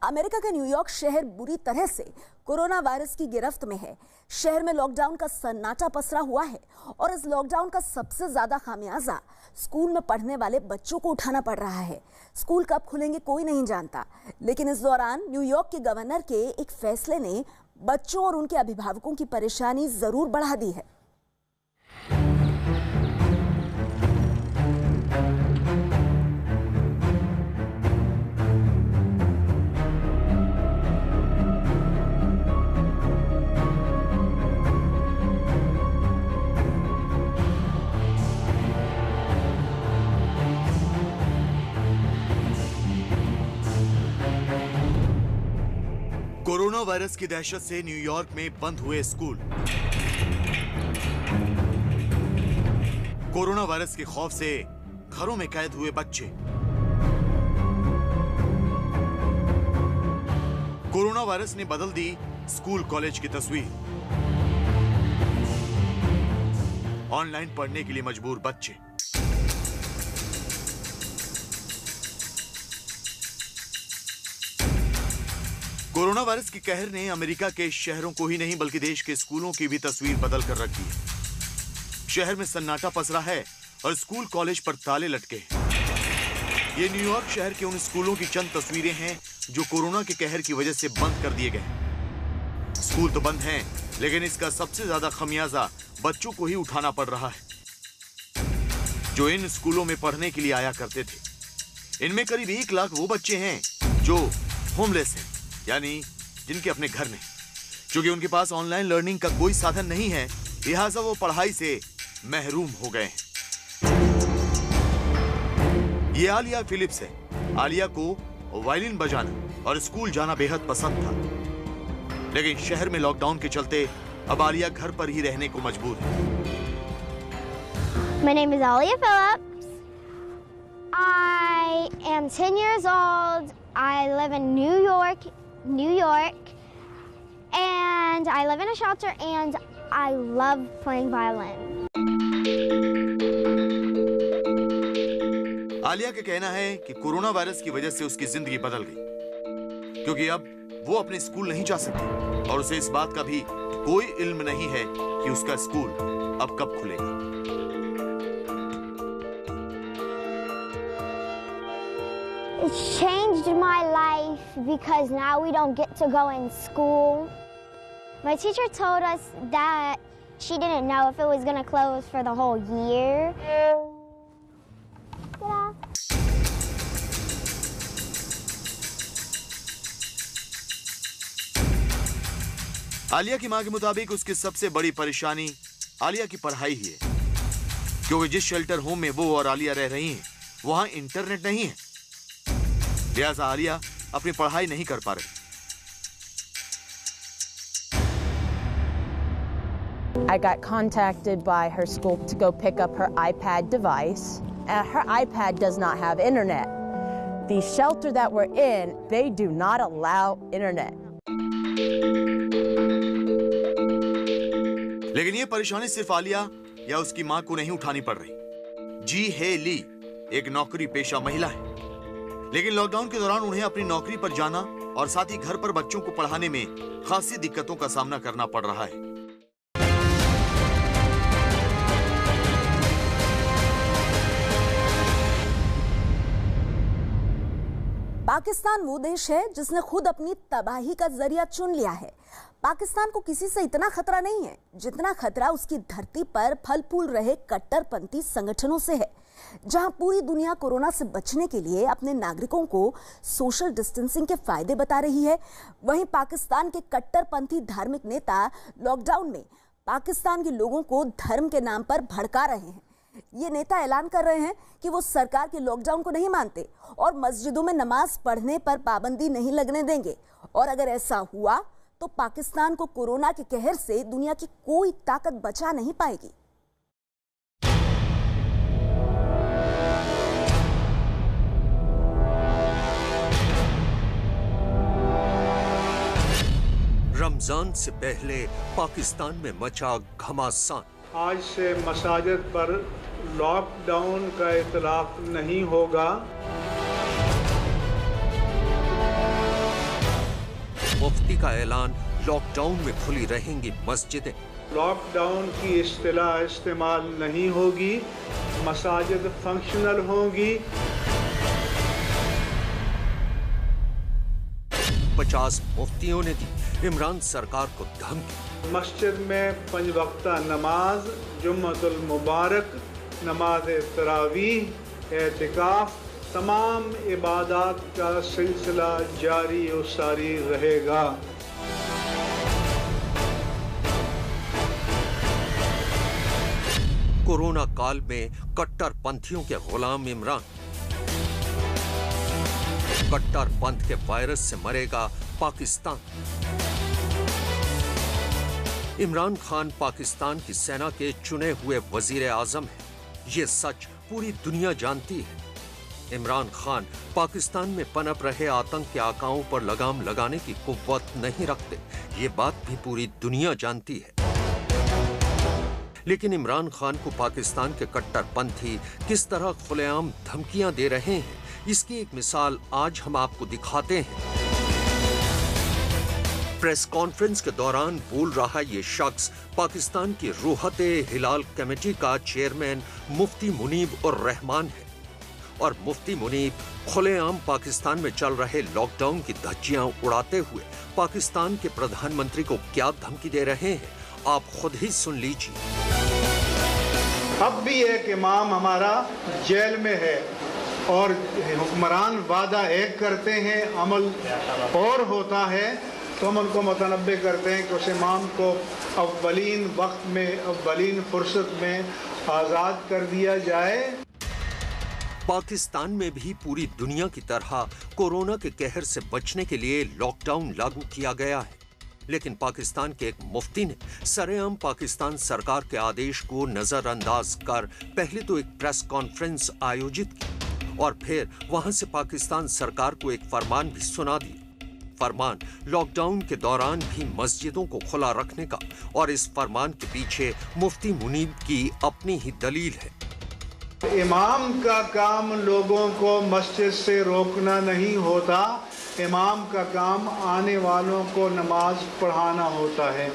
America के New York शहर बुरी तरह से कोरोना वायरस की गिरफ्त में है। शहर में लॉकडाउन का सन्नाटा पसरा हुआ है और इस लॉकडाउन का सबसे ज्यादा खामियाजा स्कूल में पढ़ने वाले बच्चों को उठाना पड़ रहा है। स्कूल कब खुलेंगे कोई नहीं जानता, लेकिन इस दौरान न्यूयॉर्क के गवर्नर के एक फैसले ने बच्चों और उनके अभिभावकों की परेशानी जरूर बढ़ा दी है। कोरोना वायरस की दहशत से न्यूयॉर्क में बंद हुए स्कूल। कोरोना वायरस के खौफ से घरों में कैद हुए बच्चे। कोरोना वायरस ने बदल दी स्कूल कॉलेज की तस्वीर। ऑनलाइन पढ़ने के लिए मजबूर बच्चे। कोरोना वायरस की कहर ने अमेरिका के शहरों को ही नहीं बल्कि देश के स्कूलों की भी तस्वीर बदल कर रख दी है। शहर में सन्नाटा पसरा है और स्कूल कॉलेज पर ताले लटके हैं। ये न्यूयॉर्क शहर के उन स्कूलों की चंद तस्वीरें हैं जो कोरोना के कहर की वजह से बंद कर दिए गए। स्कूल तो बंद हैं, लेकिन इसका सबसे ज्यादा खमियाजा बच्चों को ही उठाना पड़ रहा है जो इन स्कूलों में पढ़ने के लिए आया करते थे। इनमें करीब 1 लाख वो बच्चे हैं जो होमलेस हैं, यानी जिनके अपने घर नहीं, क्योंकि उनके पास ऑनलाइन लर्निंग का कोई साधन नहीं है, लिहाजा वो पढ़ाई से महरूम हो गए हैं। ये आलिया फिलिप्स है। आलिया को वायलिन बजाना और स्कूल जाना बेहद पसंद था, लेकिन शहर में लॉकडाउन के चलते अब आलिया घर पर ही रहने को मजबूर है। My name is Alia Phillips. I am 10 years old. I live in New York, and I live in a shelter, and I love playing violin. Alia का कहना है कि कोरोना वायरस की वजह से उसकी जिंदगी बदल गई, क्योंकि अब वो अपने स्कूल नहीं जा सकती और उसे इस बात का भी कोई इल्म नहीं है कि उसका स्कूल अब कब खुलेगा। It's changed my life because now we don't get to go in school. My teacher told us that she didn't know if it was going to close for the whole year. Alia की मां के मुताबिक उसकी सबसे बड़ी परेशानी आलिया की पढ़ाई ही है, क्योंकि जिस शेल्टर होम में वो और आलिया रह रही हैं, वहां इंटरनेट नहीं है, लिहाजा आलिया अपनी पढ़ाई नहीं कर पा रही। I got contacted by her school to go pick up her iPad device. Her iPad does not have internet. The shelter that we're in, they do not allow internet. लेकिन ये परेशानी सिर्फ आलिया या उसकी मां को नहीं उठानी पड़ रही। जी हे ली एक नौकरी पेशा महिला है, लेकिन लॉकडाउन के दौरान उन्हें अपनी नौकरी पर जाना और साथ ही घर पर बच्चों को पढ़ाने में खासी दिक्कतों का सामना करना पड़ रहा है। पाकिस्तान वो देश है जिसने खुद अपनी तबाही का जरिया चुन लिया है। पाकिस्तान को किसी से इतना खतरा नहीं है जितना खतरा उसकी धरती पर फल फूल रहे कट्टरपंथी संगठनों से है। जहां पूरी दुनिया कोरोना से बचने के लिए अपने नागरिकों को सोशल डिस्टेंसिंग के फायदे बता रही है, वहीं पाकिस्तान के कट्टरपंथी धार्मिक नेता लॉकडाउन में पाकिस्तान के लोगों को धर्म के नाम पर भड़का रहे हैं। ये नेता ऐलान कर रहे हैं कि वो सरकार के लॉकडाउन को नहीं मानते और मस्जिदों में नमाज पढ़ने पर पाबंदी नहीं लगने देंगे, और अगर ऐसा हुआ तो पाकिस्तान को कोरोना के कहर से दुनिया की कोई ताकत बचा नहीं पाएगी। रमजान से पहले पाकिस्तान में मचा घमासान। आज से मसाजिद पर लॉकडाउन का इतलाक नहीं होगा। मुफ्ती का ऐलान, लॉकडाउन में खुली रहेंगी मस्जिदें। लॉकडाउन की इस्तिलाह इस्तेमाल नहीं होगी, मसाजिद फंक्शनल होंगी। 50 मुफ्तियों ने दी इमरान सरकार को धमकी। मस्जिद में 5 वक्ता नमाज, जुम्मतुल मुबारक, नमाज तरावीह, एतिकाफ, तमाम इबादत का सिलसिला जारी और सारी रहेगा। कोरोना काल में कट्टरपंथियों के गुलाम इमरान। कट्टरपंथ के वायरस से मरेगा पाकिस्तान। इमरान खान पाकिस्तान की सेना के चुने हुए वजीर आजम हैं। ये सच पूरी दुनिया जानती है। इमरान खान पाकिस्तान में पनप रहे आतंक के आकाओं पर लगाम लगाने की कुव्वत नहीं रखते, ये बात भी पूरी दुनिया जानती है। लेकिन इमरान खान को पाकिस्तान के कट्टरपंथी किस तरह खुलेआम धमकियां दे रहे हैं, इसकी एक मिसाल आज हम आपको दिखाते हैं। प्रेस कॉन्फ्रेंस के दौरान बोल रहा ये शख्स पाकिस्तान की रूहते हिलाल कमेटी का चेयरमैन मुफ्ती मुनीब उर रहमान है। और मुफ्ती मुनीब खुलेआम पाकिस्तान में चल रहे लॉकडाउन की धज्जियां उड़ाते हुए पाकिस्तान के प्रधानमंत्री को क्या धमकी दे रहे हैं, आप खुद ही सुन लीजिए। अब भी एक इमाम हमारा जेल में है और हुक्मरान वादा एक करते हैं, अमल और होता है, तो हम उनको मुतनब्बे करते हैं कि उस इमाम को अव्वलीन वक्त में, अव्वलीन फुर्सत में आज़ाद कर दिया जाए। पाकिस्तान में भी पूरी दुनिया की तरह कोरोना के कहर से बचने के लिए लॉकडाउन लागू किया गया है। लेकिन पाकिस्तान के एक मुफ्ती ने सरेआम पाकिस्तान सरकार के आदेश को नजरअंदाज कर पहले तो एक प्रेस कॉन्फ्रेंस आयोजित की और फिर वहां से पाकिस्तान सरकार को एक फरमान भी सुना दिया। फरमान लॉकडाउन के दौरान भी मस्जिदों को खुला रखने का, और इस फरमान के पीछे मुफ्ती मुनीब की अपनी ही दलील है। इमाम का काम लोगों को मस्जिद से रोकना नहीं होता, इमाम का काम आने वालों को नमाज पढ़ाना होता है।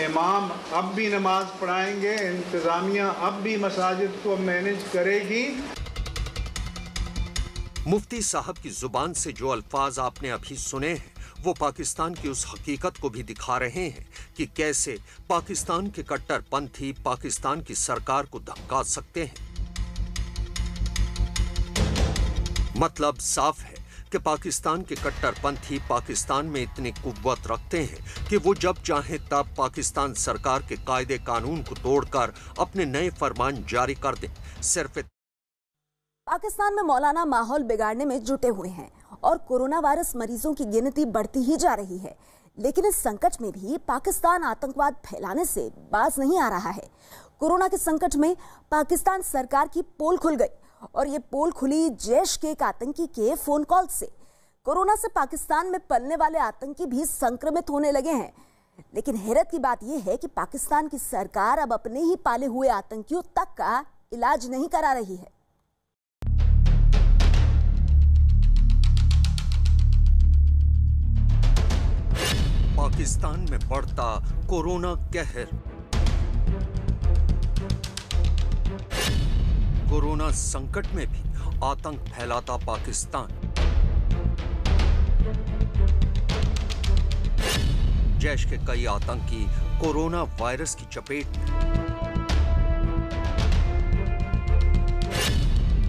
इमाम अब भी नमाज पढ़ाएंगे, इंतजामिया अब भी मसाजिद को मैनेज करेगी। मुफ्ती साहब की जुबान से जो अल्फाज आपने अभी सुने हैं, वो पाकिस्तान की उस हकीकत को भी दिखा रहे हैं कि कैसे पाकिस्तान के कट्टरपंथी पाकिस्तान की सरकार को धमका सकते हैं। मतलब साफ है कि पाकिस्तान के कट्टरपंथी पाकिस्तान में इतनी कुव्वत रखते हैं कि वो जब चाहे तब पाकिस्तान सरकार के कायदे कानून को तोड़कर अपने नए फरमान जारी कर दें। सिर्फ पाकिस्तान में मौलाना माहौल बिगाड़ने में जुटे हुए हैं और कोरोना वायरस मरीजों की गिनती बढ़ती ही जा रही है। लेकिन इस संकट में भी पाकिस्तान आतंकवाद फैलाने से बाज नहीं आ रहा है। कोरोना के संकट में पाकिस्तान सरकार की पोल खुल गई और ये पोल खुली जैश के एक आतंकी के फोन कॉल से। कोरोना से पाकिस्तान में पलने वाले आतंकी भी संक्रमित होने लगे हैं। लेकिन हैरत की बात यह है कि पाकिस्तान की सरकार अब अपने ही पाले हुए आतंकियों तक का इलाज नहीं करा रही है। पाकिस्तान में बढ़ता कोरोना कहर। कोरोना संकट में भी आतंक फैलाता पाकिस्तान। जैश के कई आतंकी कोरोना वायरस की चपेट में।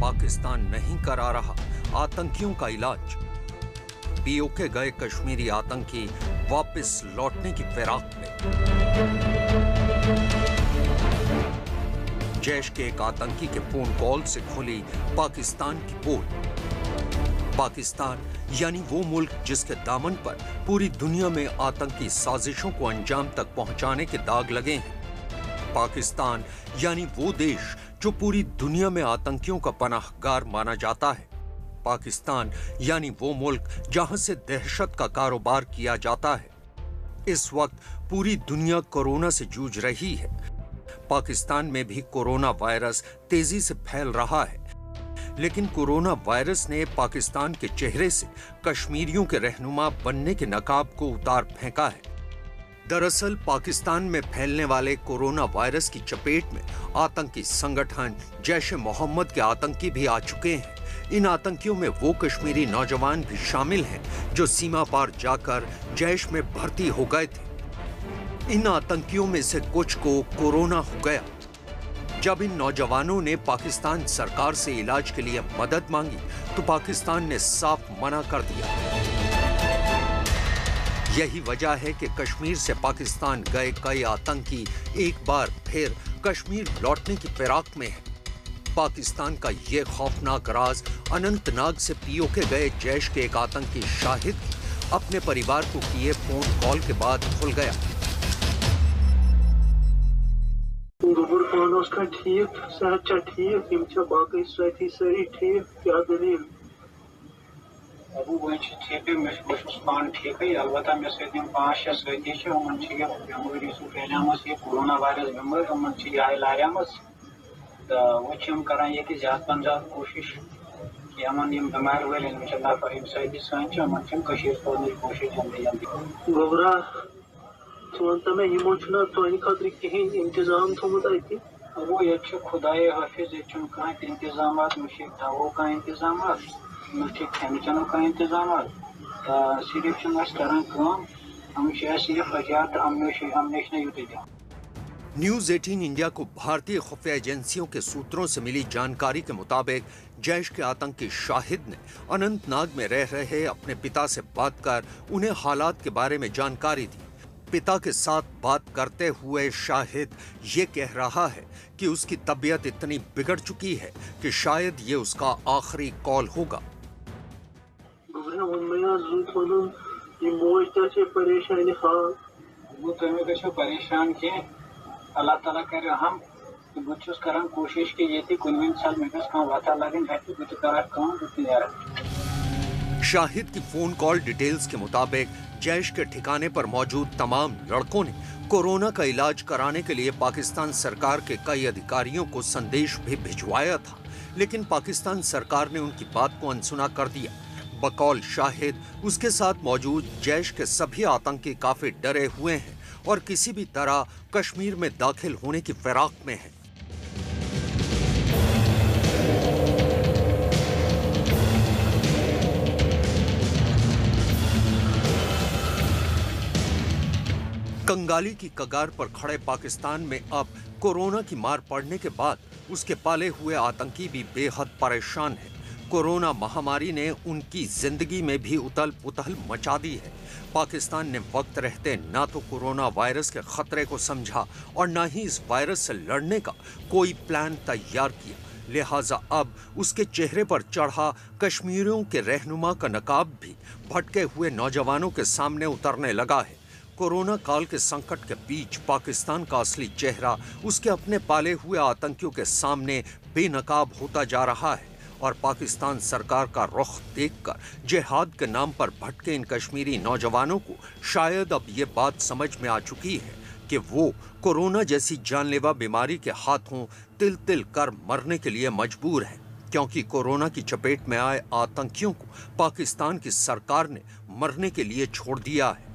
पाकिस्तान नहीं करा रहा आतंकियों का इलाज। पीओके गए कश्मीरी आतंकी वापस लौटने की फिराक में। जैश के एक आतंकी के फोन कॉल से खुली पाकिस्तान की पोल। पाकिस्तान यानी वो मुल्क जिसके दामन पर पूरी दुनिया में आतंकी साजिशों को अंजाम तक पहुंचाने के दाग लगे हैं। पाकिस्तान यानी वो देश जो पूरी दुनिया में आतंकियों का पनाहगार माना जाता है। पाकिस्तान यानी वो मुल्क जहां से दहशत का कारोबार किया जाता है। इस वक्त पूरी दुनिया कोरोना से जूझ रही है। पाकिस्तान में भी कोरोना वायरस तेजी से फैल रहा है। लेकिन कोरोना वायरस ने पाकिस्तान के चेहरे से कश्मीरियों के रहनुमा बनने के नकाब को उतार फेंका है। दरअसल पाकिस्तान में फैलने वाले कोरोना वायरस की चपेट में आतंकी संगठन जैश ए मोहम्मद के आतंकी भी आ चुके हैं। इन आतंकियों में वो कश्मीरी नौजवान भी शामिल हैं जो सीमा पार जाकर जैश में भर्ती हो गए थे। इन आतंकियों में से कुछ को कोरोना हो गया। जब इन नौजवानों ने पाकिस्तान सरकार से इलाज के लिए मदद मांगी तो पाकिस्तान ने साफ मना कर दिया। यही वजह है कि कश्मीर से पाकिस्तान गए कई आतंकी एक बार फिर कश्मीर लौटने की फिराक में हैं। पाकिस्तान का ये खौफनाक राज अनंतनाग से पीओके गए जैश के एक आतंकी शाहिद अपने परिवार को किए फोन कॉल के बाद खुल गया। ठीक सेहत ठीक बाकी सारी ठीक क्या दलील अबू वो ठीक है मैं पान ठीक है अलबत्ता मे सदी 5-6 सदी बेमारी सह फैलियाम ये कोरोना वायरस बेमारी यह लारियाम वो करान ये ज्यादा ज्यादा कोशिश कि बेमार वाले सदी सन कोशिश जल्दी जल्दी गोबरा तो मे यमो तुंद खतर कहें इंतजाम थोमुत अति वो ये खुदाए हाफिज ये कह इंतजाम मे दवो का इंतजाम मे खेन चेन का इंतजाम सिर्फ करान हम सिर्फ हथियार अमनेशन युत दिया। न्यूज 18 इंडिया को भारतीय खुफिया एजेंसियों के सूत्रों से मिली जानकारी के मुताबिक जैश के आतंकी शाहिद ने अनंतनाग में रह रहे अपने पिता से बात कर उन्हें हालात के बारे में जानकारी दी। पिता के साथ बात करते हुए शाहिद ये कह रहा है कि उसकी तबीयत इतनी बिगड़ चुकी है कि शायद ये उसका आखिरी कॉल होगा। परेशान के अल्लाह ताला कर हम बहुत करान कोशिश कि ये कुन साल मे वता लगन शाहिद की फोन कॉल डिटेल्स के मुताबिक जैश के ठिकाने पर मौजूद तमाम लड़कों ने कोरोना का इलाज कराने के लिए पाकिस्तान सरकार के कई अधिकारियों को संदेश भी भिजवाया था, लेकिन पाकिस्तान सरकार ने उनकी बात को अनसुना कर दिया। बकौल शाहिद उसके साथ मौजूद जैश के सभी आतंकी काफी डरे हुए हैं और किसी भी तरह कश्मीर में दाखिल होने की फिराक में हैं। कंगाली की कगार पर खड़े पाकिस्तान में अब कोरोना की मार पड़ने के बाद उसके पाले हुए आतंकी भी बेहद परेशान हैं। कोरोना महामारी ने उनकी जिंदगी में भी उथल पुथल मचा दी है। पाकिस्तान ने वक्त रहते ना तो कोरोना वायरस के खतरे को समझा और ना ही इस वायरस से लड़ने का कोई प्लान तैयार किया। लिहाजा अब उसके चेहरे पर चढ़ा कश्मीरियों के रहनुमा का नकाब भी भटके हुए नौजवानों के सामने उतरने लगा है। कोरोना काल के संकट के बीच पाकिस्तान का असली चेहरा उसके अपने पाले हुए आतंकियों के सामने बेनकाब होता जा रहा है और पाकिस्तान सरकार का रुख देखकर जिहाद के नाम पर भटके इन कश्मीरी नौजवानों को शायद अब ये बात समझ में आ चुकी है कि वो कोरोना जैसी जानलेवा बीमारी के हाथों तिल तिल कर मरने के लिए मजबूर हैं, क्योंकि कोरोना की चपेट में आए आतंकियों को पाकिस्तान की सरकार ने मरने के लिए छोड़ दिया है।